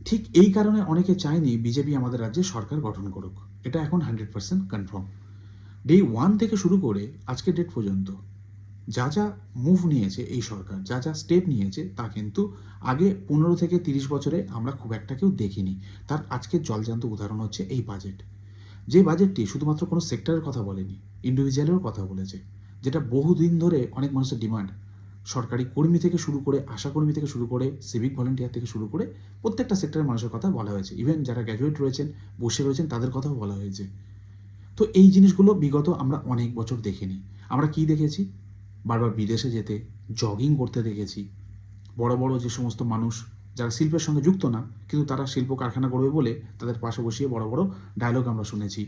ঠিক এই কারণে অনেকে চায়নি বিজেপি আমাদের রাজ্যে সরকার গঠন করুক। এটা এখন 100% কনফার্ম। ডে 1 থেকে শুরু করে আজকের ডেট পর্যন্ত যা যা মুভ নিয়েছে এই সরকার, যা যা স্টেপ নিয়েছে তা কিন্তু আগে 15 থেকে 30 বছরে আমরা খুব একটা কেউ দেখিনি। তার আজকের জলজ্যান্ত উদাহরণ হচ্ছে এই বাজেট। যে বাজেটটি শুধুমাত্র কোনো সেক্টরের কথা বলেনি, ইন্ডিভিজুয়ালেরও কথা বলেছে, যেটা বহুদিন ধরে অনেক মানুষের ডিমান্ড। সরকারি কর্মী থেকে শুরু করে, আশাকর্মী থেকে শুরু করে, সিভিক ভলেন্টিয়ার থেকে শুরু করে প্রত্যেকটা সেক্টরের মানুষের কথা বলা হয়েছে। ইভেন যারা গ্র্যাজুয়েট রয়েছেন, বসে রয়েছেন, তাদের কথাও বলা হয়েছে। তো এই জিনিসগুলো বিগত আমরা অনেক বছর দেখিনি। আমরা কি দেখেছি? বারবার বিদেশে যেতে, জগিং করতে দেখেছি। বড় বড় যে সমস্ত মানুষ যারা শিল্পের সঙ্গে যুক্ত না, কিন্তু তারা শিল্প কারখানা করবে বলে তাদের পাশে বসিয়ে বড় বড় ডায়লগ আমরা শুনেছি।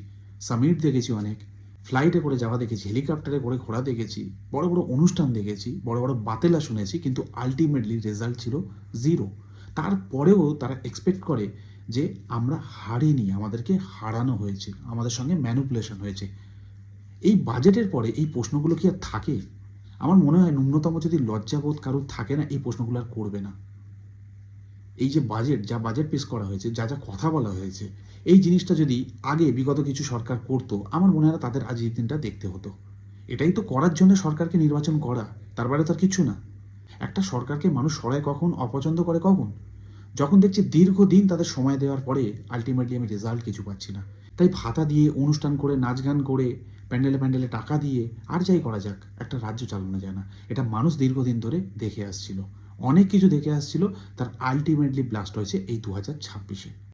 সামিট দেখেছি অনেক, ফ্লাইটে করে যাওয়া দেখেছি, হেলিকপ্টারে করে ঘোরা দেখেছি, বড় বড় অনুষ্ঠান দেখেছি, বড় বড় বাতেলা শুনেছি, কিন্তু আলটিমেটলি রেজাল্ট ছিল জিরো। তারপরেও তারা এক্সপেক্ট করে যে আমরা হারিনি, আমাদেরকে হারানো হয়েছে, আমাদের সঙ্গে ম্যানিপুলেশন হয়েছে। এই বাজেটের পরে এই প্রশ্নগুলো কি আর থাকে? আমার মনে হয় ন্যূনতম যদি লজ্জাবোধ কারোর থাকে না, এই প্রশ্নগুলো আর করবে না। এই যে বাজেট, যা বাজেট পেশ করা হয়েছে, যা যা কথা বলা হয়েছে, এই জিনিসটা যদি আগে বিগত কিছু সরকার করতো, আমার মনে হয় না তাদের আজ এই দিনটা দেখতে হতো। এটাই তো করার জন্য সরকারকে নির্বাচন করা, তার বাইরে তার কিছু না। একটা সরকারকে মানুষ সরায় কখন, অপছন্দ করে কখন? যখন দেখছি দীর্ঘদিন তাদের সময় দেওয়ার পরে আলটিমেটলি আমি রেজাল্ট কিছু পাচ্ছি না। তাই ভাতা দিয়ে, অনুষ্ঠান করে, নাচ গান করে, প্যান্ডেলে প্যান্ডেলে টাকা দিয়ে আর যাই করা যাক, একটা রাজ্য চালানো যায় না। এটা মানুষ দীর্ঘদিন ধরে দেখে আসছিল, অনেক কিছু দেখে আসছিল। তার আলটিমেটলি ব্লাস্ট হয়েছে এই 2026-এ।